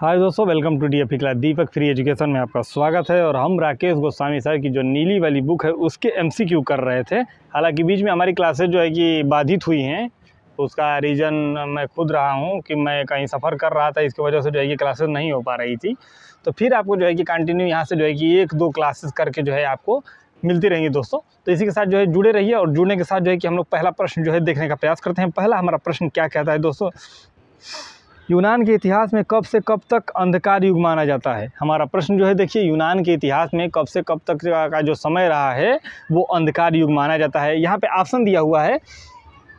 हाय दोस्तों, welcome to DFE class Deepak free education में आपका स्वागत है। और हम राकेश गोस्वामी सर की जो नीली वाली बुक है उसके MCQ कर रहे थे। हालांकि बीच में हमारी क्लासेज जो है कि बाधित हुई हैं, उसका रीज़न मैं खुद रहा हूं कि मैं कहीं सफ़र कर रहा था, इसकी वजह से जो है कि क्लासेस नहीं हो पा रही थी। तो फिर आपको जो है कि कंटिन्यू यहाँ से जो है कि 1-2 क्लासेस करके जो है आपको मिलती रहेंगी दोस्तों। तो इसी के साथ जो है जुड़े रहिए। और जुड़ने के साथ जो है कि हम लोग पहला प्रश्न जो है देखने का प्रयास करते हैं। पहला हमारा प्रश्न क्या कहता है दोस्तों, यूनान के इतिहास में कब से कब तक अंधकार युग माना जाता है। हमारा प्रश्न जो है देखिए, यूनान के इतिहास में कब से कब तक का जो समय रहा है वो अंधकार युग माना जाता है। यहाँ पे ऑप्शन दिया हुआ है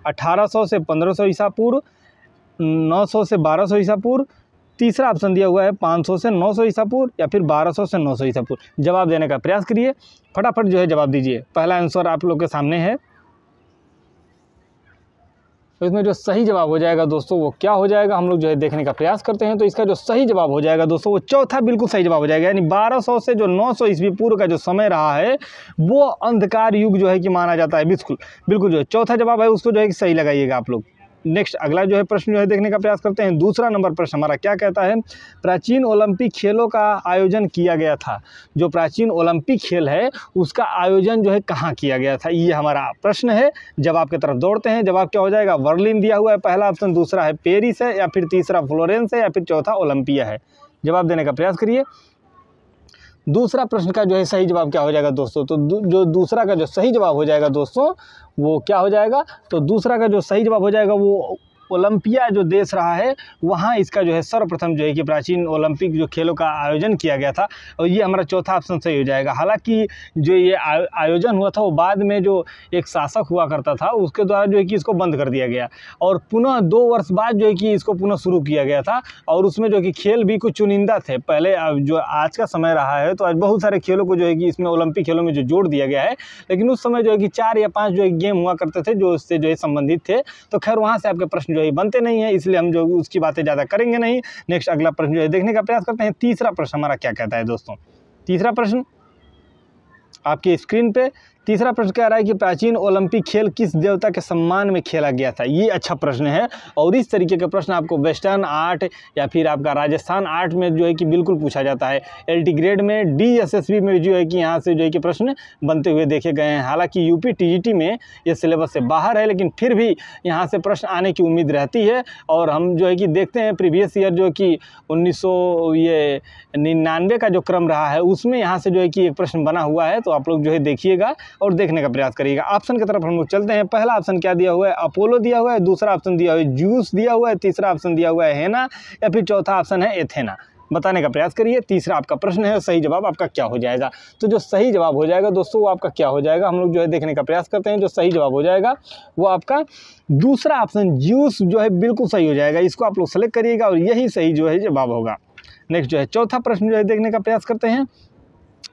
1800 से 1500 ईसा पूर्व, 900 से 1200 ईसा पूर्व, तीसरा ऑप्शन दिया हुआ है 500 से 900 ईसा पूर्व, या फिर 1200 से 900 ईसा पूर्व। जवाब देने का प्रयास करिए, फटाफट जो है जवाब दीजिए। पहला आंसर आप लोग के सामने है। तो इसमें जो सही जवाब हो जाएगा दोस्तों वो क्या हो जाएगा, हम लोग जो है देखने का प्रयास करते हैं। तो इसका जो सही जवाब हो जाएगा दोस्तों वो चौथा बिल्कुल सही जवाब हो जाएगा। यानी 1200 से जो 900 ईस्वी पूर्व का जो समय रहा है वो अंधकार युग जो है कि माना जाता है। बिल्कुल जो है चौथा जवाब है उसको जो है कि सही लगाइएगा आप लोग। नेक्स्ट अगला जो है प्रश्न जो है देखने का प्रयास करते हैं। दूसरा नंबर प्रश्न हमारा क्या कहता है, प्राचीन ओलंपिक खेलों का आयोजन किया गया था। जो प्राचीन ओलंपिक खेल है उसका आयोजन जो है कहाँ किया गया था, ये हमारा प्रश्न है। जवाब की तरफ दौड़ते हैं। जवाब क्या हो जाएगा, बर्लिन दिया हुआ है पहला ऑप्शन, दूसरा है पेरिस है, या फिर तीसरा फ्लोरेंस है, या फिर चौथा ओलंपिया है। जवाब देने का प्रयास करिए। दूसरा प्रश्न का जो है सही जवाब क्या हो जाएगा दोस्तों, तो जो दूसरा का जो सही जवाब हो जाएगा दोस्तों वो क्या हो जाएगा, तो दूसरा का जो सही जवाब हो जाएगा वो ओलंपिया जो देश रहा है वहाँ इसका जो है सर्वप्रथम जो है कि प्राचीन ओलंपिक जो खेलों का आयोजन किया गया था। और ये हमारा चौथा ऑप्शन सही हो जाएगा। हालांकि जो ये आयोजन हुआ था वो बाद में जो एक शासक हुआ करता था उसके द्वारा जो है कि इसको बंद कर दिया गया, और पुनः 2 वर्ष बाद जो है कि इसको पुनः शुरू किया गया था। और उसमें जो कि खेल भी कुछ चुनिंदा थे। पहले जो आज का समय रहा है तो आज बहुत सारे खेलों को जो है कि इसमें ओलंपिक खेलों में जो जोड़ दिया गया है, लेकिन उस समय जो है कि 4 या 5 जो है गेम हुआ करते थे जो इससे जो है संबंधित थे। तो खैर वहाँ से आपके प्रश्न जो है बनते नहीं है, इसलिए हम जो उसकी बातें ज़्यादा करेंगे नहीं। नेक्स्ट अगला प्रश्न जो है देखने का प्रयास करते हैं। तीसरा प्रश्न हमारा क्या कहता है दोस्तों, तीसरा प्रश्न आपकी स्क्रीन पे तीसरा प्रश्न कह रहा है कि प्राचीन ओलंपिक खेल किस देवता के सम्मान में खेला गया था। ये अच्छा प्रश्न है, और इस तरीके के प्रश्न आपको वेस्टर्न आर्ट या फिर आपका राजस्थान आर्ट में जो है कि बिल्कुल पूछा जाता है। LT ग्रेड में, DSSB में जो है कि यहाँ से जो है कि प्रश्न बनते हुए देखे गए हैं। हालांकि UP TGT में ये सिलेबस से बाहर है, लेकिन फिर भी यहाँ से प्रश्न आने की उम्मीद रहती है। और हम जो है कि देखते हैं प्रीवियस ईयर जो कि 1999 का जो क्रम रहा है उसमें यहाँ से जो है कि एक प्रश्न बना हुआ है। तो आप लोग जो है देखिएगा और देखने का प्रयास करिएगा। ऑप्शन की तरफ हम लोग चलते हैं। पहला ऑप्शन क्या दिया हुआ है, अपोलो दिया हुआ है, दूसरा ऑप्शन दिया हुआ है ज्यूस दिया हुआ है, तीसरा ऑप्शन दिया हुआ है हेना, या फिर चौथा ऑप्शन है एथेना। बताने का प्रयास करिए। तीसरा आपका प्रश्न है, सही जवाब आपका क्या हो जाएगा। तो जो सही जवाब हो जाएगा दोस्तों वो आपका क्या हो जाएगा, हम लोग जो है देखने का प्रयास करते हैं। जो सही जवाब हो जाएगा वो आपका दूसरा ऑप्शन ज्यूस जो है बिल्कुल सही हो जाएगा। इसको आप लोग सेलेक्ट करिएगा और यही सही जो है जवाब होगा। नेक्स्ट जो है चौथा प्रश्न जो है देखने का प्रयास करते हैं।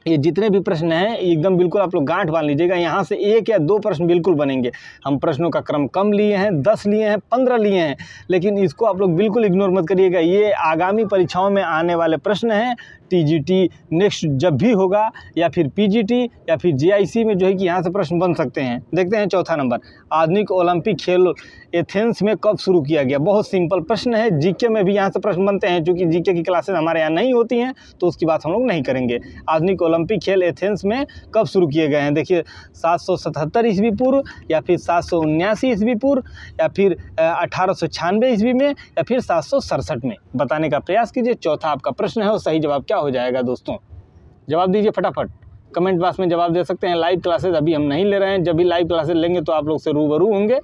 ये जितने भी प्रश्न हैं एकदम बिल्कुल आप लोग गांठ बांध लीजिएगा। यहाँ से 1 या 2 प्रश्न बिल्कुल बनेंगे। हम प्रश्नों का क्रम कम लिए हैं, 10 लिए हैं, 15 लिए हैं, लेकिन इसको आप लोग बिल्कुल इग्नोर मत करिएगा। ये आगामी परीक्षाओं में आने वाले प्रश्न हैं। TGT नेक्स्ट जब भी होगा, या फिर PGT या फिर JIC में जो है कि यहाँ से प्रश्न बन सकते हैं। देखते हैं चौथा नंबर, आधुनिक ओलंपिक खेल एथेंस में कब शुरू किया गया। बहुत सिंपल प्रश्न है। GK में भी यहाँ से प्रश्न बनते हैं, क्योंकि GK की क्लासेस हमारे यहाँ नहीं होती हैं तो उसकी बात हम लोग नहीं करेंगे। आधुनिक ओलंपिक खेल एथेंस में कब शुरू किए गए हैं, देखिए 777 ईस्वी पूर्व, या फिर 779 ईस्वी पूर्व, या फिर 1896 ईस्वी में, या फिर 767 में। बताने का प्रयास कीजिए। चौथा आपका प्रश्न है और सही जवाब क्या हो जाएगा दोस्तों, जवाब दीजिए फटाफट। कमेंट बॉक्स में जवाब दे सकते हैं। लाइव क्लासेस अभी हम नहीं ले रहे हैं, जब भी लाइव क्लासेस लेंगे तो आप लोग से रूबरू होंगे।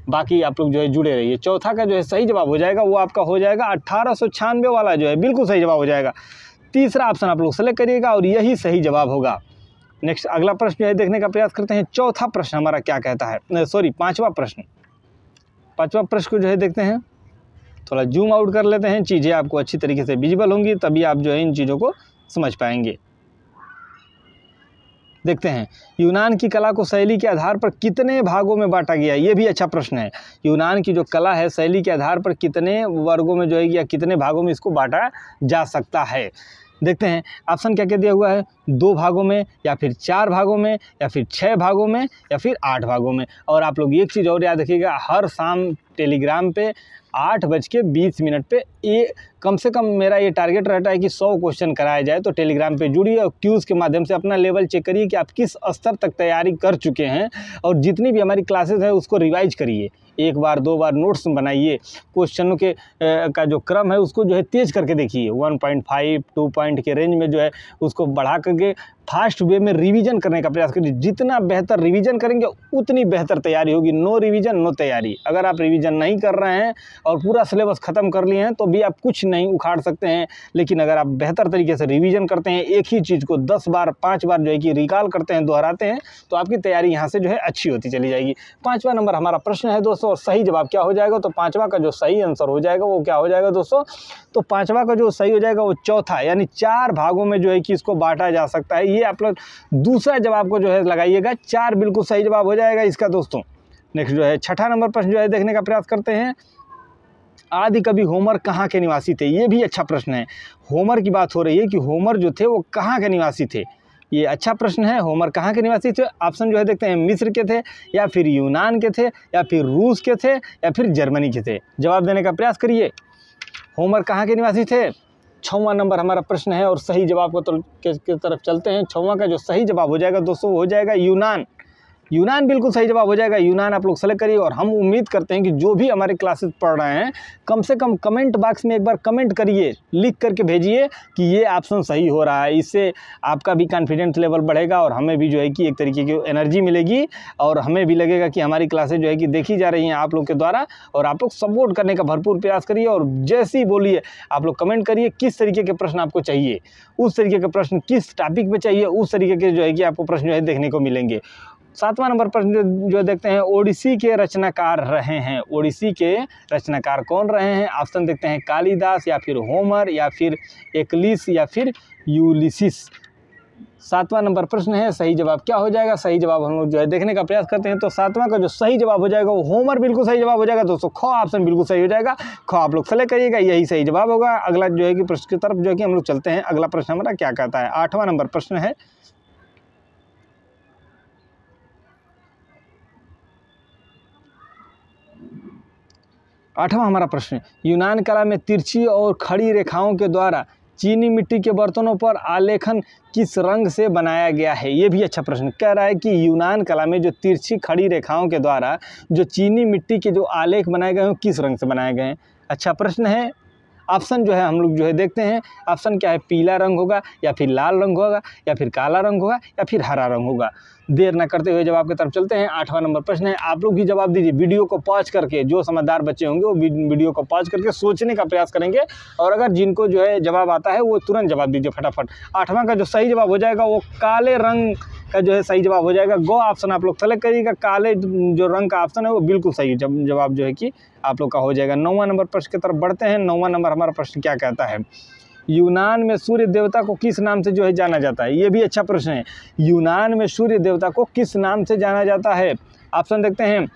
बाकी आप लोग जो है जुड़े रहिए। चौथा का जो है सही जवाब हो जाएगा वो आपका हो जाएगा 1896 वाला जो है बिल्कुल सही जवाब हो जाएगा। तीसरा ऑप्शन आप लोग सेलेक्ट करिएगा और यही सही जवाब होगा। नेक्स्ट अगला प्रश्न जो है देखने का प्रयास करते हैं। चौथा प्रश्न हमारा क्या कहता है, पांचवा प्रश्न को जो है देखते हैं। थोड़ा जूम आउट कर लेते हैं, चीज़ें आपको अच्छी तरीके से विजिबल होंगी, तभी आप जो है इन चीज़ों को समझ पाएंगे। देखते हैं, यूनान की कला को शैली के आधार पर कितने भागों में बांटा गया। ये भी अच्छा प्रश्न है। यूनान की जो कला है शैली के आधार पर कितने वर्गों में जो है या कितने भागों में इसको बांटा जा सकता है। देखते हैं ऑप्शन क्या क्या दिया हुआ है। 2 भागों में या फिर 4 भागों में या फिर 6 भागों में या फिर 8 भागों में। और आप लोग एक चीज़ और याद रखिएगा, हर शाम टेलीग्राम पे 8:20 पे ये कम से कम मेरा ये टारगेट रहता है कि 100 क्वेश्चन कराया जाए। तो टेलीग्राम पे जुड़िए और क्यूज़ के माध्यम से अपना लेवल चेक करिए कि आप किस स्तर तक तैयारी कर चुके हैं, और जितनी भी हमारी क्लासेस है उसको रिवाइज करिए, 1 बार 2 बार नोट्स बनाइए, क्वेश्चनों के का जो क्रम है उसको जो है तेज़ करके देखिए, 1.5 2 पॉइंट के रेंज में जो है उसको बढ़ा करके फास्ट वे में रिवीजन करने का प्रयास करिए। जितना बेहतर रिवीजन करेंगे उतनी बेहतर तैयारी होगी। नो रिवीजन नो तैयारी। अगर आप रिवीजन नहीं कर रहे हैं और पूरा सिलेबस ख़त्म कर लिए हैं तो भी आप कुछ नहीं उखाड़ सकते हैं, लेकिन अगर आप बेहतर तरीके से रिवीजन करते हैं, एक ही चीज़ को 10 बार 5 बार जो है कि रिकॉल करते हैं, दोहराते हैं, तो आपकी तैयारी यहाँ से जो है अच्छी होती चली जाएगी। 5वां नंबर हमारा प्रश्न है दोस्तों, और सही जवाब क्या हो जाएगा? तो 5वां का जो सही आंसर हो जाएगा वो क्या हो जाएगा दोस्तों? तो 5वां का जो सही हो जाएगा वो चौथा, यानी 4 भागों में जो है कि इसको बांटा जा सकता है। ये आप लोग दूसरा जवाब को जो है लगाइएगा, 4 बिल्कुल सही जवाब हो जाएगा इसका दोस्तों। नेक्स्ट जो है 6ठा नंबर प्रश्न जो है देखने का प्रयास करते हैं। आदि कवि होमर कहाँ के निवासी थे? ये भी अच्छा प्रश्न है। होमर की बात हो रही है कि होमर जो थे वो कहाँ के निवासी थे। ये अच्छा प्रश्न है। होमर कहाँ के निवासी थे? ऑप्शन जो है देखते हैं, मिस्र के थे, या फिर यूनान के थे, या फिर रूस के थे, या फिर जर्मनी के थे। जवाब देने का प्रयास करिए। होमर कहाँ के निवासी थे? 6वां नंबर हमारा प्रश्न है और सही जवाब को की तरफ चलते हैं। 6वां का जो सही जवाब हो जाएगा दोस्तों वो हो जाएगा यूनान। यूनान बिल्कुल सही जवाब हो जाएगा। यूनान आप लोग सेलेक्ट करिए, और हम उम्मीद करते हैं कि जो भी हमारे क्लासेस पढ़ रहे हैं कम से कम कमेंट बॉक्स में एक बार कमेंट करिए, लिख करके भेजिए कि ये ऑप्शन सही हो रहा है। इससे आपका भी कॉन्फिडेंस लेवल बढ़ेगा और हमें भी जो है कि एक तरीके की एनर्जी मिलेगी, और हमें भी लगेगा कि हमारी क्लासेस जो है कि देखी जा रही हैं आप लोग के द्वारा, और आप लोग सपोर्ट करने का भरपूर प्रयास करिए। और जैसे ही बोलिए आप लोग कमेंट करिए किस तरीके के प्रश्न आपको चाहिए, उस तरीके के प्रश्न किस टॉपिक पे चाहिए, उस तरीके के जो है कि आपको प्रश्न जो है देखने को मिलेंगे। 7वां नंबर प्रश्न जो देखते हैं, ओडिसी के रचनाकार रहे हैं। ओडिसी के रचनाकार कौन रहे हैं? ऑप्शन देखते हैं, कालिदास, या फिर होमर, या फिर एक्लिस, या फिर यूलिसिस। 7वां नंबर प्रश्न है, सही जवाब क्या हो जाएगा? सही जवाब हम लोग जो है देखने का प्रयास करते हैं। तो 7वां का जो सही जवाब हो जाएगा वो होमर बिल्कुल सही जवाब हो जाएगा दोस्तों। ख ऑप्शन बिल्कुल सही हो जाएगा। ख आप लोग सेलेक्ट करिएगा, यही सही जवाब होगा। अगला जो है कि प्रश्न की तरफ जो है कि हम लोग चलते हैं। अगला प्रश्न हमारा क्या कहता है? 8वां नंबर प्रश्न है, आठवां हमारा प्रश्न, यूनान कला में तिरछी और खड़ी रेखाओं के द्वारा चीनी मिट्टी के बर्तनों पर आलेखन किस रंग से बनाया गया है? ये भी अच्छा प्रश्न। कह रहा है कि यूनान कला में जो तिरछी खड़ी रेखाओं के द्वारा जो चीनी मिट्टी के जो आलेख बनाए गए हैं किस रंग से बनाए गए हैं? अच्छा प्रश्न है। ऑप्शन जो है हम लोग जो है देखते हैं। ऑप्शन क्या है? पीला रंग होगा, या फिर लाल रंग होगा, या फिर काला रंग होगा, या फिर हरा रंग होगा। देर न करते हुए जवाब की तरफ चलते हैं। 8वां नंबर प्रश्न है, आप लोग भी जवाब दीजिए। वीडियो को पॉज करके, जो समझदार बच्चे होंगे वो वीडियो को पॉज करके सोचने का प्रयास करेंगे, और अगर जिनको जो है जवाब आता है वो तुरंत जवाब दीजिए फटाफट। 8वां का जो सही जवाब हो जाएगा वो काले रंग का जो है सही जवाब हो जाएगा। गो ऑप्शन आप लोग सेलेक्ट करिएगा। काले जो रंग का ऑप्शन है वो बिल्कुल सही जवाब जो है कि आप लोग का हो जाएगा। 9वां नंबर प्रश्न की तरफ बढ़ते हैं। 9वां नंबर हमारा प्रश्न क्या कहता है? यूनान में सूर्य देवता को किस नाम से जो है जाना जाता है? ये भी अच्छा प्रश्न है। यूनान में सूर्य देवता को किस नाम से जाना जाता है? ऑप्शन देखते हैं,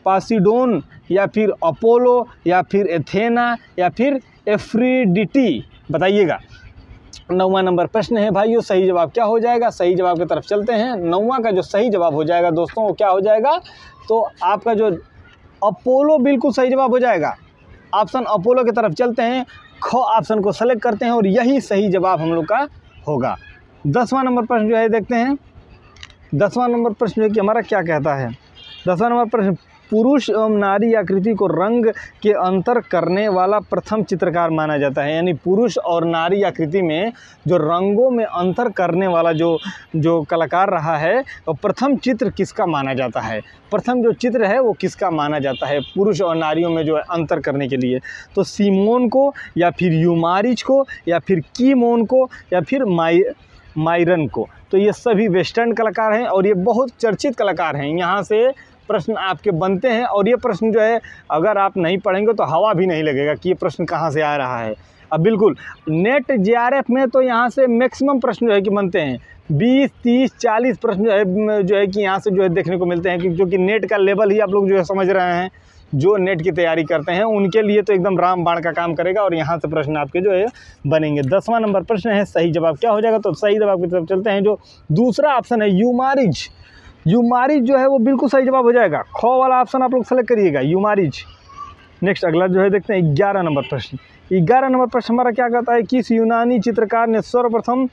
पासिडोन, या फिर अपोलो, या फिर एथेना, या फिर एफ्रीडिटी। बताइएगा। 9वां नंबर प्रश्न है भाइयों, सही जवाब क्या हो जाएगा? सही जवाब की तरफ चलते हैं। 9वां का जो सही जवाब हो जाएगा दोस्तों वो क्या हो जाएगा? तो आपका जो अपोलो बिल्कुल सही जवाब हो जाएगा। ऑप्शन अपोलो की तरफ चलते हैं। ख ऑप्शन को सेलेक्ट करते हैं और यही सही जवाब हम लोग का होगा। 10वां नंबर प्रश्न जो है देखते हैं। 10वां नंबर प्रश्न जो है कि हमारा क्या कहता है? 10वां नंबर प्रश्न, पुरुष एवं नारी आकृति को रंग के अंतर करने वाला प्रथम चित्रकार माना जाता है। यानी पुरुष और नारी आकृति में जो रंगों में अंतर करने वाला जो कलाकार रहा है वो प्रथम चित्र किसका माना जाता है? प्रथम जो चित्र है वो किसका माना जाता है पुरुष और नारियों में जो है अंतर करने के लिए? तो सीमोन को, या फिर यूमारिच को, या फिर कीमोन को, या फिर मायरन को। तो ये सभी वेस्टर्न कलाकार हैं और ये बहुत चर्चित कलाकार हैं। यहाँ से प्रश्न आपके बनते हैं, और ये प्रश्न जो है अगर आप नहीं पढ़ेंगे तो हवा भी नहीं लगेगा कि ये प्रश्न कहाँ से आ रहा है। अब बिल्कुल नेट JRF में तो यहाँ से मैक्सिमम प्रश्न जो है कि बनते हैं। 20, 30, 40 प्रश्न जो है कि यहाँ से जो है देखने को मिलते हैं, क्योंकि नेट का लेवल ही आप लोग जो है समझ रहे हैं जो नेट की तैयारी करते हैं उनके लिए तो एकदम रामबाण का काम करेगा और यहाँ से प्रश्न आपके जो है बनेंगे। 10वां नंबर प्रश्न है सही जवाब क्या हो जाएगा, तो सही जवाब की तरफ चलते हैं। जो दूसरा ऑप्शन है यूमारिज, यूमारिज जो है वो बिल्कुल सही जवाब हो जाएगा। ख वाला ऑप्शन आप लोग सेलेक्ट करिएगा, यूमारिज। नेक्स्ट अगला जो है देखते हैं 11 नंबर प्रश्न। 11 नंबर प्रश्न हमारा क्या कहता है, किस यूनानी चित्रकार ने सर्वप्रथम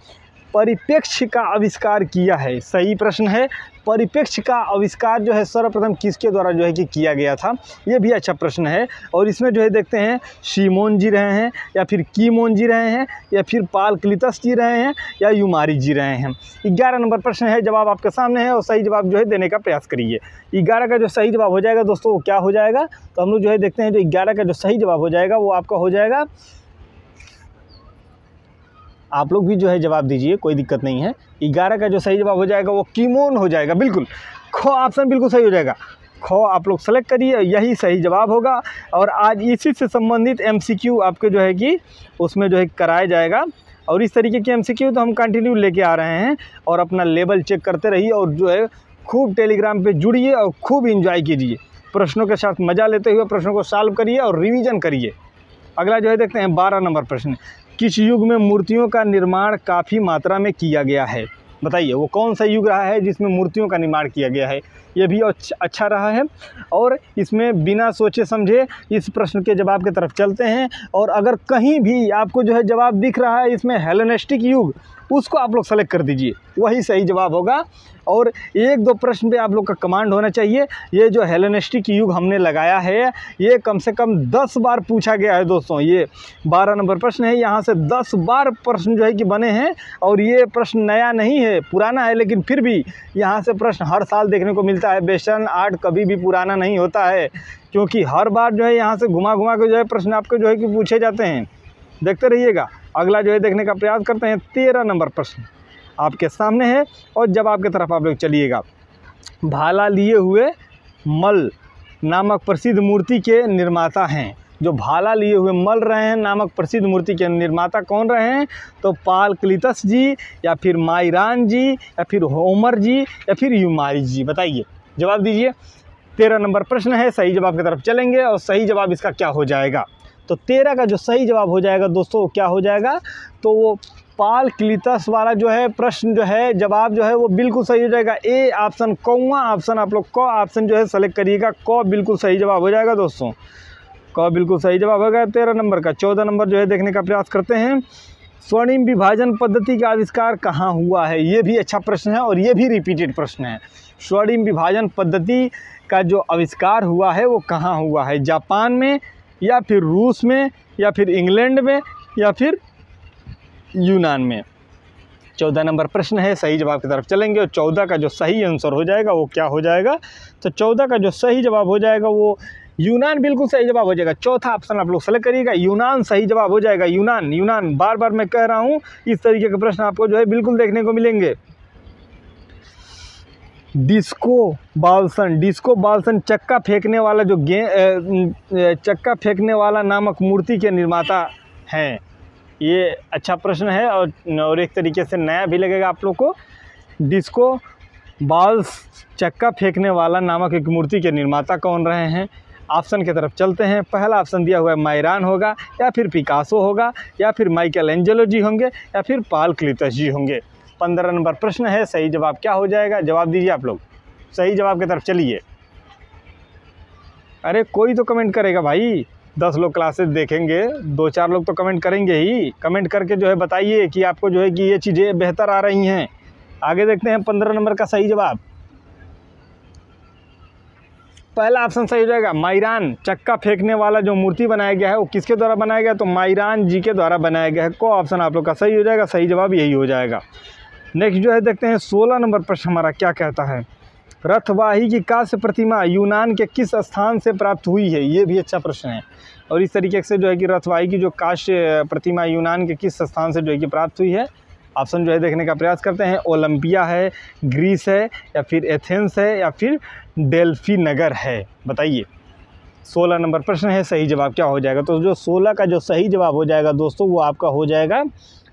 परिप्रेक्ष्य का आविष्कार किया है। सही प्रश्न है, परिप्रेक्ष्य का आविष्कार जो है सर्वप्रथम किसके द्वारा जो है कि किया गया था, ये भी अच्छा प्रश्न है। और इसमें जो है देखते हैं सीमोन जी रहे हैं या फिर कीमोन जी रहे हैं या फिर पाल क्लितस जी रहे हैं या यूमारिज जी रहे हैं। 11 नंबर प्रश्न है, जवाब आपके सामने है और सही जवाब जो है देने का प्रयास करिए। 11 का जो सही जवाब हो जाएगा दोस्तों वो क्या हो जाएगा, तो हम लोग जो है देखते हैं। जो 11 का जो सही जवाब हो जाएगा वो आपका हो जाएगा, आप लोग भी जो है जवाब दीजिए, कोई दिक्कत नहीं है। 11 का जो सही जवाब हो जाएगा वो कीमोन हो जाएगा, बिल्कुल ख ऑप्शन बिल्कुल सही हो जाएगा। ख आप लोग सेलेक्ट करिए, यही सही जवाब होगा। और आज इसी से संबंधित MCQ आपके जो है कि उसमें जो है कराया जाएगा। और इस तरीके के MCQ तो हम कंटिन्यू लेके आ रहे हैं और अपना लेवल चेक करते रहिए और जो है खूब टेलीग्राम पे जुड़िए और खूब इंजॉय कीजिए, प्रश्नों के साथ मज़ा लेते हुए प्रश्नों को सॉल्व करिए और रिवीजन करिए। अगला जो है देखते हैं 12 नंबर प्रश्न। किस युग में मूर्तियों का निर्माण काफ़ी मात्रा में किया गया है, बताइए वो कौन सा युग रहा है जिसमें मूर्तियों का निर्माण किया गया है। ये भी अच्छा रहा है और इसमें बिना सोचे समझे इस प्रश्न के जवाब की तरफ चलते हैं। और अगर कहीं भी आपको जो है जवाब दिख रहा है इसमें हेलेनिस्टिक युग, उसको आप लोग सेलेक्ट कर दीजिए, वही सही जवाब होगा। और 1-2 प्रश्न पे आप लोग का कमांड होना चाहिए। ये जो हेलेनिस्टिक युग हमने लगाया है ये कम से कम 10 बार पूछा गया है दोस्तों। ये 12 नंबर प्रश्न है, यहाँ से 10 बार प्रश्न जो है कि बने हैं। और ये प्रश्न नया नहीं है, पुराना है, लेकिन फिर भी यहाँ से प्रश्न हर साल देखने को मिलता है। वेस्टर्न आर्ट कभी भी पुराना नहीं होता है, क्योंकि हर बार जो है यहाँ से घुमा घुमा के जो है प्रश्न आपको जो है कि पूछे जाते हैं। देखते रहिएगा। अगला जो है देखने का प्रयास करते हैं। 13 नंबर प्रश्न आपके सामने है और जवाब की तरफ आप लोग चलिएगा। भाला लिए हुए मल नामक प्रसिद्ध मूर्ति के निर्माता हैं। जो भाला लिए हुए मल रहे हैं नामक प्रसिद्ध मूर्ति के निर्माता कौन रहे हैं, तो पाल क्लितस जी या फिर माइरान जी या फिर होमर जी या फिर यूमारिज जी, बताइए जवाब दीजिए। 13 नंबर प्रश्न है, सही जवाब की तरफ चलेंगे और सही जवाब इसका क्या हो जाएगा, तो 13 का जो सही जवाब हो जाएगा दोस्तों क्या हो जाएगा, तो वो पाल क्लितस वाला जो है प्रश्न जो है जवाब जो है वो बिल्कुल सही हो जाएगा। ए ऑप्शन, कौवा ऑप्शन, आप लोग क ऑप्शन जो है सेलेक्ट करिएगा। क बिल्कुल सही जवाब हो जाएगा दोस्तों, क बिल्कुल सही जवाब होगा 13 नंबर का। 14 नंबर जो है देखने का प्रयास करते हैं। स्वर्णिम विभाजन पद्धति का आविष्कार कहाँ हुआ है, ये भी अच्छा प्रश्न है और ये भी रिपीटेड प्रश्न है। स्वर्णिम विभाजन पद्धति का जो आविष्कार हुआ है वो कहाँ हुआ है, जापान में या फिर रूस में या फिर इंग्लैंड में या फिर यूनान में। 14 नंबर प्रश्न है, सही जवाब की तरफ चलेंगे और 14 का जो सही आंसर हो जाएगा वो क्या हो जाएगा, तो 14 का जो सही जवाब हो जाएगा वो यूनान बिल्कुल सही जवाब हो जाएगा। चौथा ऑप्शन आप लोग सेलेक्ट करिएगा, यूनान सही जवाब हो जाएगा। यूनान, यूनान बार बार मैं कह रहा हूँ, इस तरीके के प्रश्न आपको जो है बिल्कुल देखने को मिलेंगे। डिस्को बाल्सन, डिस्को बाल्सन चक्का फेंकने वाला जो चक्का फेंकने वाला नामक मूर्ति के निर्माता हैं। ये अच्छा प्रश्न है और एक तरीके से नया भी लगेगा आप लोग को। डिस्को बाल्स चक्का फेंकने वाला नामक एक मूर्ति के निर्माता कौन रहे हैं, ऑप्शन की तरफ चलते हैं। पहला ऑप्शन दिया हुआ है माइरान होगा या फिर पिकासो होगा या फिर माइकल एंजेलो जी होंगे या फिर पाल क्लितस जी होंगे। 15 नंबर प्रश्न है, सही जवाब क्या हो जाएगा, जवाब दीजिए आप लोग, सही जवाब की तरफ चलिए। अरे कोई तो कमेंट करेगा भाई, 10 लोग क्लासेस देखेंगे, 2-4 लोग तो कमेंट करेंगे ही। कमेंट करके जो है बताइए कि आपको जो है कि ये चीज़ें बेहतर आ रही हैं। आगे देखते हैं 15 नंबर का सही जवाब। पहला ऑप्शन सही हो जाएगा, माइरान चक्का फेंकने वाला जो मूर्ति बनाया गया है वो किसके द्वारा बनाया गया, तो माइरान जी के द्वारा बनाया गया है। को ऑप्शन आप लोग का सही हो जाएगा, सही जवाब यही हो जाएगा। नेक्स्ट जो है देखते हैं 16 नंबर प्रश्न हमारा क्या कहता है। रथवाही की कांस्य प्रतिमा यूनान के किस स्थान से प्राप्त हुई है, ये भी अच्छा प्रश्न है। और इस तरीके से जो है कि रथवाही की जो कांस्य प्रतिमा यूनान के किस स्थान से जो है कि प्राप्त हुई है, ऑप्शन जो है देखने का प्रयास करते हैं। ओलंपिया है, ग्रीस है या फिर एथेंस है या फिर डेल्फी नगर है, बताइए। 16 नंबर प्रश्न है, सही जवाब क्या हो जाएगा, तो जो 16 का जो सही जवाब हो जाएगा दोस्तों वो आपका हो जाएगा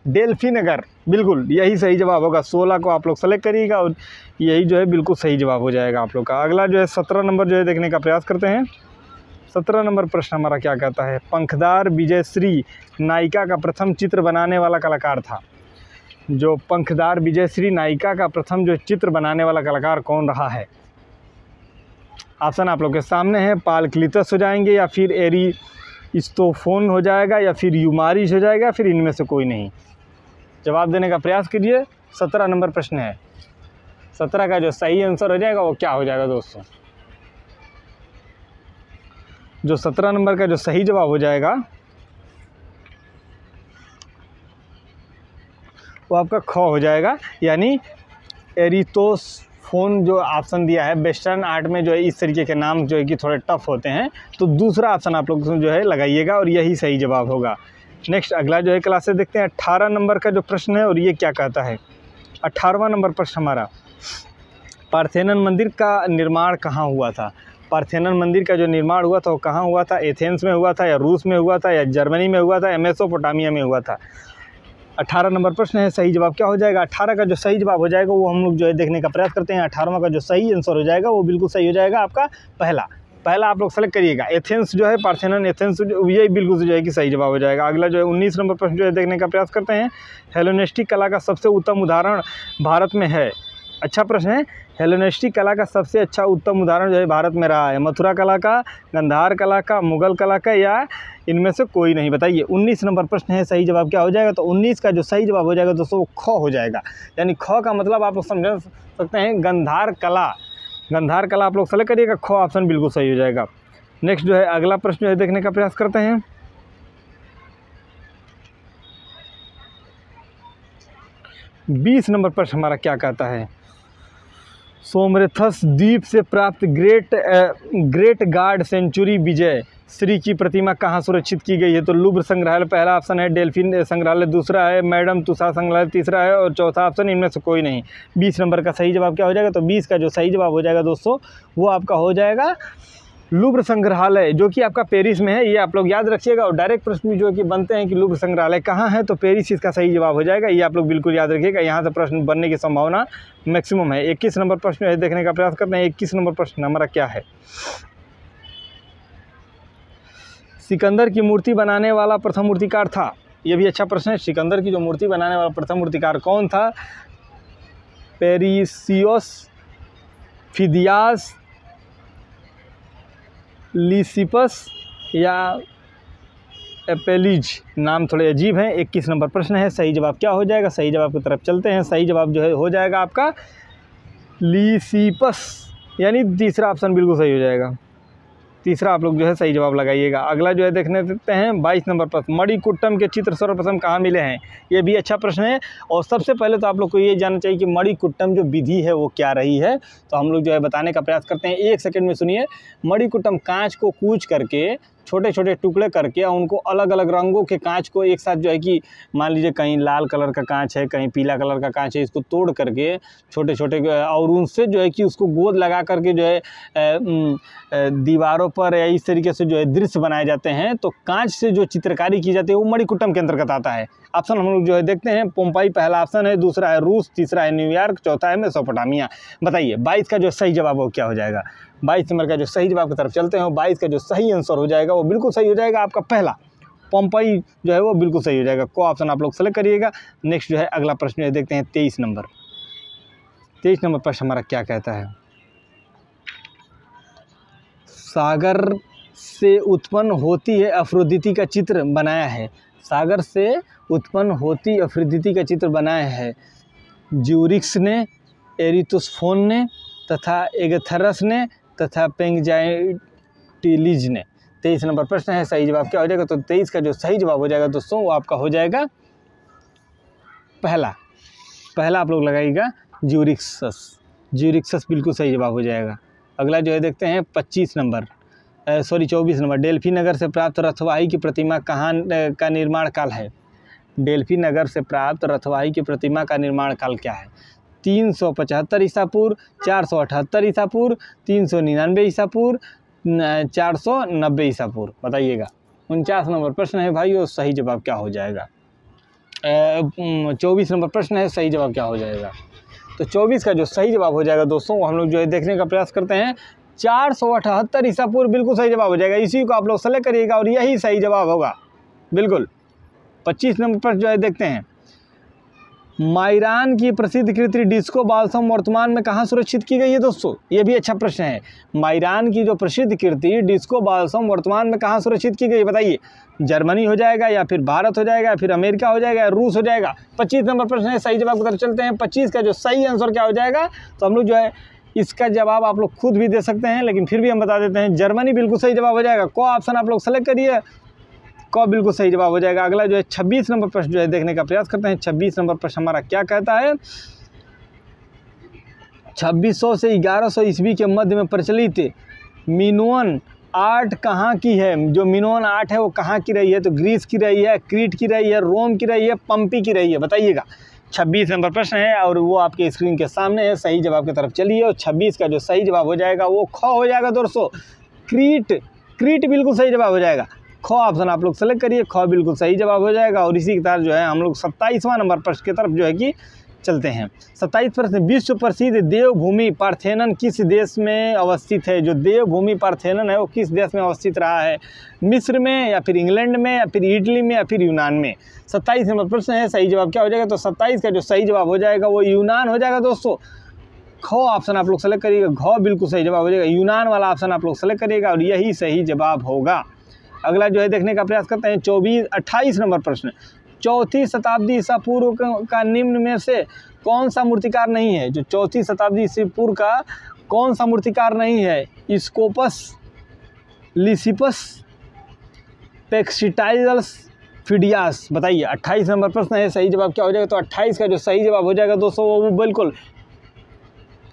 डेल्फी नगर, बिल्कुल यही सही जवाब होगा। 16 को आप लोग सेलेक्ट करिएगा और यही जो है बिल्कुल सही जवाब हो जाएगा आप लोग का। अगला जो है 17 नंबर जो है देखने का प्रयास करते हैं। 17 नंबर प्रश्न हमारा क्या कहता है, पंखदार विजयश्री नायिका का प्रथम चित्र बनाने वाला कलाकार था। जो पंखदार विजयश्री नायिका का प्रथम जो चित्र बनाने वाला कलाकार कौन रहा है? ऑप्शन आप लोग के सामने है। पाल क्लितस हो जाएंगे, या फिर एरिस्टोफोन हो जाएगा, या फिर यूमारिस हो जाएगा, फिर इनमें से कोई नहीं। जवाब देने का प्रयास कीजिए। 17 नंबर प्रश्न है। 17 का जो सही आंसर हो जाएगा वो क्या हो जाएगा दोस्तों? जो 17 नंबर का जो सही जवाब हो जाएगा वो आपका ख हो जाएगा, यानी एरिस्टोफोन जो ऑप्शन दिया है। वेस्टर्न आर्ट में जो है इस तरीके के नाम जो है कि थोड़े टफ होते हैं, तो दूसरा ऑप्शन आप लोग जो है लगाइएगा और यही सही जवाब होगा। नेक्स्ट अगला जो है क्लास से देखते हैं 18 नंबर का जो प्रश्न है, और ये क्या कहता है। 18वां नंबर प्रश्न हमारा, पार्थेनन मंदिर का निर्माण कहाँ हुआ था? पार्थेनन मंदिर का जो निर्माण हुआ था वो कहाँ हुआ था? एथेंस में हुआ था, या रूस में हुआ था, या जर्मनी में हुआ था, या मेसोपोटामिया में हुआ था? 18 नंबर प्रश्न है। सही जवाब क्या हो जाएगा? 18 का जो सही जवाब हो जाएगा वो हम लोग जो है देखने का प्रयास करते हैं। 18वां का जो सही आंसर हो जाएगा वो बिल्कुल सही हो जाएगा आपका पहला आप लोग सेलेक्ट करिएगा। एथेंस जो है, पार्थेनन एथेंस, ये बिल्कुल जो है कि सही जवाब हो जाएगा। अगला जो है 19 नंबर प्रश्न जो है देखने का प्रयास करते हैं। हेलेनिस्टिक कला का सबसे उत्तम उदाहरण भारत में है। अच्छा प्रश्न है। हेलेनिस्टिक कला का सबसे अच्छा उत्तम उदाहरण जो है भारत में रहा है। मथुरा कला का, गंधार कला का, मुगल कला का, या इनमें से कोई नहीं? बताइए। 19 नंबर प्रश्न है। सही जवाब क्या हो जाएगा? तो 19 का जो सही जवाब हो जाएगा दोस्तों वो ख हो जाएगा, यानी ख का मतलब आप लोग समझ सकते हैं गंधार कला। गंधार कला आप लोग सेलेक्ट करिएगा। ख ऑप्शन बिल्कुल सही हो जाएगा। नेक्स्ट जो है अगला प्रश्न जो है देखने का प्रयास करते हैं। 20 नंबर प्रश्न हमारा क्या कहता है। सोमरथस द्वीप से प्राप्त ग्रेट गार्ड सेंचुरी विजय श्री की प्रतिमा कहाँ सुरक्षित की गई है? तो लूव्र संग्रहालय पहला ऑप्शन है, डेल्फिन संग्रहालय दूसरा है, मैडम तुसाद संग्रहालय तीसरा है, और चौथा ऑप्शन इनमें से कोई नहीं। 20 नंबर का सही जवाब क्या हो जाएगा? तो 20 का जो सही जवाब हो जाएगा दोस्तों वो आपका हो जाएगा लूव्र संग्रहालय, जो कि आपका पेरिस में है। ये आप लोग याद रखिएगा। और डायरेक्ट प्रश्न भी जो कि बनते हैं कि लूव्र संग्रहालय कहाँ है, तो पेरिस इसका सही जवाब हो जाएगा। ये आप लोग बिल्कुल याद रखिएगा, यहाँ से प्रश्न बनने की संभावना मैक्सिमम है। 21 नंबर प्रश्न है देखने का प्रयास करते हैं। 21 नंबर प्रश्न हमारा क्या है। सिकंदर की मूर्ति बनाने वाला प्रथम मूर्तिकार था। ये भी अच्छा प्रश्न है। सिकंदर की जो मूर्ति बनाने वाला प्रथम मूर्तिकार कौन था? पेरिसियोस, फिदियास, लिसिपस, या एपेलिज? नाम थोड़े अजीब हैं। 21 नंबर प्रश्न है। सही जवाब क्या हो जाएगा? सही जवाब की तरफ चलते हैं। सही जवाब जो है हो जाएगा आपका लिसिपस, यानी तीसरा ऑप्शन बिल्कुल सही हो जाएगा। तीसरा आप लोग जो है सही जवाब लगाइएगा। अगला जो है देखने देते हैं 22 नंबर प्रश्न। मणिकुट्टम के चित्र सर्वप्रथम कहाँ मिले हैं? ये भी अच्छा प्रश्न है। और सबसे पहले तो आप लोग को ये जानना चाहिए कि मणिकुट्टम जो विधि है वो क्या रही है, तो हम लोग जो है बताने का प्रयास करते हैं। 1 सेकंड में सुनिए। मणिकुट्टम कांच को कूच करके, छोटे छोटे टुकड़े करके, और उनको अलग अलग रंगों के कांच को एक साथ जो है कि मान लीजिए कहीं लाल कलर का कांच है, कहीं पीला कलर का कांच है, इसको तोड़ करके छोटे छोटे, और उनसे जो है कि उसको गोद लगा करके जो है दीवारों पर या इस तरीके से जो है दृश्य बनाए जाते हैं। तो कांच से जो चित्रकारी की जाती है वो मणिकुट्टम के अंतर्गत आता है। ऑप्शन हम लोग जो है देखते हैं। पोम्पाई पहला ऑप्शन है, दूसरा है रूस, तीसरा है न्यूयॉर्क, चौथा है मेसोपोटामिया। बताइए 22 का जो सही जवाब वो क्या हो जाएगा? 22 नंबर का जो सही जवाब की तरफ चलते हैं। 22 का जो सही आंसर हो जाएगा वो बिल्कुल सही हो जाएगा आपका पहला, पोम्पाई जो है वो बिल्कुल सही हो जाएगा। को ऑप्शन आप लोग सेलेक्ट करिएगा। नेक्स्ट जो है अगला प्रश्न है देखते हैं 23 नंबर। 23 नंबर प्रश्न हमारा क्या कहता है। सागर से उत्पन्न होती है अफ्रोदिति का चित्र बनाया है। सागर से उत्पन्न होती अफ्रोदिति का चित्र बनाया है ज्यूरिक्स ने, एरिस्टोफोन ने, तथा एगथरस ने, तथा पेंगजाइटिलिज ने। 23 नंबर प्रश्न है। सही जवाब क्या हो जाएगा? तो 23 का जो सही जवाब हो जाएगा दोस्तों वो आपका हो जाएगा पहला आप लोग लगाइएगा ज्यूरिक्सस। ज्यूरिक्सस बिल्कुल सही जवाब हो जाएगा। अगला जो है देखते हैं 24 नंबर। डेल्फी नगर से प्राप्त रथवाही की प्रतिमा कहाँ का निर्माण काल है? डेल्फी नगर से प्राप्त रथवाही की प्रतिमा का निर्माण काल क्या है? 375 ईसा पूर्व, 478 ईसा पूर्व, 399 ईसा पूर्व, 490 ईसा पूर्व? बताइएगा। 49 नंबर प्रश्न है भाई, और सही जवाब क्या हो जाएगा? 24 नंबर प्रश्न है। सही जवाब क्या हो जाएगा? तो 24 का जो सही जवाब हो जाएगा दोस्तों वो हम लोग जो है देखने का प्रयास करते हैं। 478 ईसा पूर्व बिल्कुल सही जवाब हो जाएगा। इसी को आप लोग सेलेक्ट करिएगा और यही सही जवाब होगा बिल्कुल। 25 नंबर पर जो है देखते हैं, माइरान की प्रसिद्ध कृति डिस्को बाल्सम वर्तमान में कहाँ सुरक्षित की गई है दोस्तों? ये भी अच्छा प्रश्न है। माइरान की जो प्रसिद्ध कृति डिस्को बाल्सम वर्तमान में कहाँ सुरक्षित की गई है बताइए? जर्मनी हो जाएगा, या फिर भारत हो जाएगा, या फिर अमेरिका हो जाएगा, या रूस हो जाएगा? 25 नंबर प्रश्न है, सही जवाब की तरफ चलते हैं। 25 का जो सही आंसर क्या हो जाएगा, तो हम लोग जो है इसका जवाब आप लोग खुद भी दे सकते हैं, लेकिन फिर भी हम बता देते हैं, जर्मनी बिल्कुल सही जवाब हो जाएगा। को ऑप्शन आप लोग सेलेक्ट करिए, को बिल्कुल सही जवाब हो जाएगा। अगला जो है 26 नंबर प्रश्न जो है देखने का प्रयास करते हैं। 26 नंबर प्रश्न हमारा क्या कहता है, 2600 से 1100 ईस्वी के मध्य में प्रचलित मिनोअन आर्ट कहाँ की है? जो मिनोअन आर्ट है वो कहाँ की रही है? तो ग्रीस की रही है, क्रीट की रही है, रोम की रही है, पंपी की रही है, बताइएगा। 26 नंबर प्रश्न है और वो आपके स्क्रीन के सामने है। सही जवाब की तरफ चलिए और 26 का जो सही जवाब हो जाएगा वो ख हो जाएगा दोस्तों, क्रीट। क्रीट बिल्कुल सही जवाब हो जाएगा। ख ऑप्शन आप लोग सेलेक्ट करिए, ख बिल्कुल सही जवाब हो जाएगा। और इसी के साथ जो है हम लोग 27वां नंबर प्रश्न की तरफ जो है कि चलते हैं। 27 प्रश्न, विश्व प्रसिद्ध देवभूमि पार्थेनन किस देश में अवस्थित है? जो देवभूमि पार्थेनन है वो किस देश में अवस्थित रहा है? मिस्र में, या फिर इंग्लैंड में, या फिर इटली में, या फिर यूनान में? 27 नंबर प्रश्न है, सही जवाब क्या हो जाएगा? तो 27 का जो सही जवाब हो जाएगा वो यूनान हो जाएगा दोस्तों। ख ऑप्शन आप लोग सेलेक्ट करिएगा, घ बिल्कुल सही जवाब हो जाएगा। यूनान वाला ऑप्शन आप लोग सेलेक्ट करिएगा और यही सही जवाब होगा। अगला जो है देखने का प्रयास करते हैं 28 नंबर प्रश्न, 4वीं शताब्दी ईसा पूर्व का निम्न में से कौन सा मूर्तिकार नहीं है? जो 4वीं शताब्दी ईसा पूर्व का कौन सा मूर्तिकार नहीं है? स्कोपस, लिसिपस, पेक्सिटाइजल्स, फिडियास, बताइए। 28 नंबर प्रश्न है, सही जवाब क्या हो जाएगा? तो 28 का जो सही जवाब हो जाएगा दोस्तों वो बिल्कुल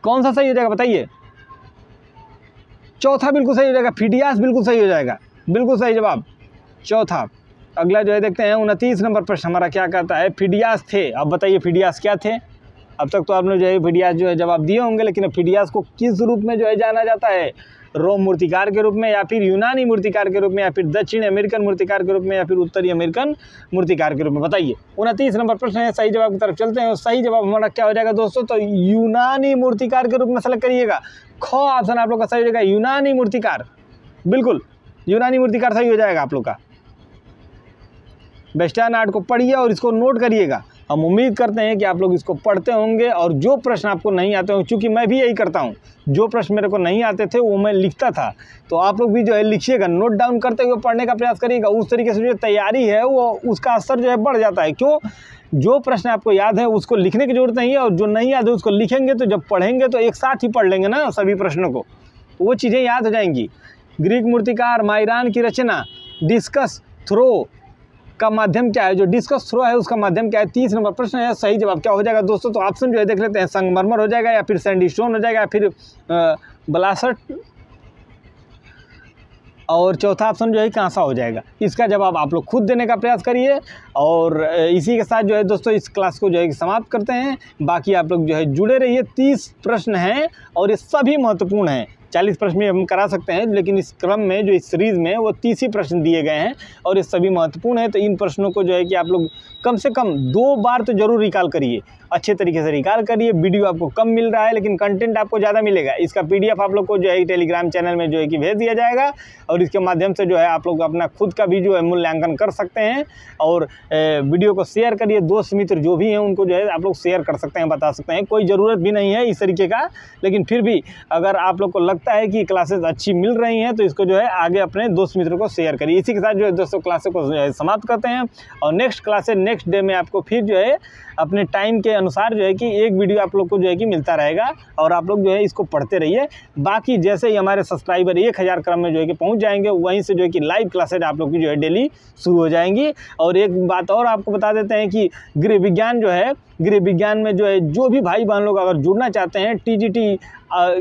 कौन सा सही हो जाएगा बताइए? चौथा बिल्कुल सही हो जाएगा, फिडियास बिल्कुल सही हो जाएगा, बिल्कुल सही जवाब चौथा। अगला जो है देखते हैं 29 नंबर प्रश्न हमारा क्या कहता है, फिडियास थे। अब बताइए फिडियास क्या थे? अब तक तो आपने जो है फिडियास जो है जवाब दिए होंगे, लेकिन फिडियास को किस रूप में जो है जाना जाता है? रोम मूर्तिकार के रूप में, या फिर यूनानी मूर्तिकार के रूप में, या फिर दक्षिण अमेरिकन मूर्तिकार के रूप में, या फिर उत्तरी अमेरिकन मूर्तिकार के रूप में? बताइए। 29 नंबर प्रश्न है, सही जवाब की तरफ चलते हैं। सही जवाब हमारा क्या हो जाएगा दोस्तों? तो यूनानी मूर्तिकार के रूप में सेलेक्ट करिएगा। ख ऑप्शन आप लोग का सही हो जाएगा, यूनानी मूर्तिकार, बिल्कुल यूनानी मूर्तिकार सही हो जाएगा आप लोग का। वेस्टर्न आर्ट को पढ़िए और इसको नोट करिएगा। हम उम्मीद करते हैं कि आप लोग इसको पढ़ते होंगे और जो प्रश्न आपको नहीं आते होंगे, क्योंकि मैं भी यही करता हूं, जो प्रश्न मेरे को नहीं आते थे वो मैं लिखता था, तो आप लोग भी जो है लिखिएगा, नोट डाउन करते हुए पढ़ने का प्रयास करिएगा। उस तरीके से जो तैयारी है वो उसका असर जो है बढ़ जाता है। क्यों? जो प्रश्न आपको याद है उसको लिखने की जरूरत नहीं है, और जो नहीं याद है उसको लिखेंगे, तो जब पढ़ेंगे तो एक साथ ही पढ़ लेंगे ना सभी प्रश्नों को, तो वो चीज़ें याद हो जाएंगी। ग्रीक मूर्तिकार माइरान की रचना डिस्कस थ्रो का माध्यम क्या है? जो डिस्कस थ्रो है उसका माध्यम क्या है? 30 नंबर प्रश्न है, सही जवाब क्या हो जाएगा दोस्तों? तो ऑप्शन जो है देख लेते हैं, संगमरमर हो जाएगा, या फिर सैंडस्टोन हो जाएगा, या फिर बलासट, और चौथा ऑप्शन जो है कांसा हो जाएगा। इसका जवाब आप लोग खुद देने का प्रयास करिए। और इसी के साथ जो है दोस्तों इस क्लास को जो है समाप्त करते हैं। बाकी आप लोग जो है जुड़े रहिए। 30 प्रश्न हैं और ये सभी महत्वपूर्ण हैं। 40 प्रश्न भी हम करा सकते हैं, लेकिन इस क्रम में जो इस सीरीज़ में वो 30 ही प्रश्न दिए गए हैं और ये सभी महत्वपूर्ण हैं। तो इन प्रश्नों को जो है कि आप लोग कम से कम 2 बार तो ज़रूर रिकॉल करिए, अच्छे तरीके से रिकॉल करिए। वीडियो आपको कम मिल रहा है लेकिन कंटेंट आपको ज़्यादा मिलेगा। इसका PDF आप लोग को जो है टेलीग्राम चैनल में जो है कि भेज दिया जाएगा और इसके माध्यम से जो है आप लोग अपना खुद का भी जो है मूल्यांकन कर सकते हैं। और वीडियो को शेयर करिए, दोस्त मित्र जो भी हैं उनको जो है आप लोग शेयर कर सकते हैं, बता सकते हैं। कोई ज़रूरत भी नहीं है इस तरीके का, लेकिन फिर भी अगर आप लोग को लगता है कि क्लासेस अच्छी मिल रही हैं तो इसको जो है आगे अपने दोस्त मित्रों को शेयर करिए। इसी के साथ जो है दोस्तों क्लासेस को जो है समाप्त करते हैं और नेक्स्ट क्लासेस नेक्स्ट डे में आपको फिर जो है अपने टाइम के अनुसार जो है कि एक वीडियो आप लोग को जो है कि मिलता रहेगा और आप लोग जो है इसको पढ़ते रहिए। बाकी जैसे ही हमारे सब्सक्राइबर 1000 क्रम में जो है कि पहुंच जाएंगे, वहीं से जो है कि लाइव क्लासेज आप लोग की जो है डेली शुरू हो जाएंगी। और एक बात और आपको बता देते हैं कि गृह विज्ञान जो है, गृह विज्ञान में जो है जो भी भाई बहन लोग अगर जुड़ना चाहते हैं TGT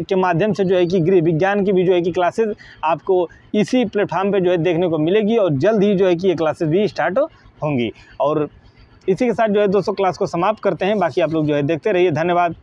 के माध्यम से जो है कि गृह विज्ञान की भी जो है कि क्लासेज आपको इसी प्लेटफॉर्म पे जो है देखने को मिलेगी और जल्द ही जो है कि ये क्लासेज भी स्टार्ट होंगी। और इसी के साथ जो है दोस्तों क्लास को समाप्त करते हैं। बाकी आप लोग जो है देखते रहिए। धन्यवाद।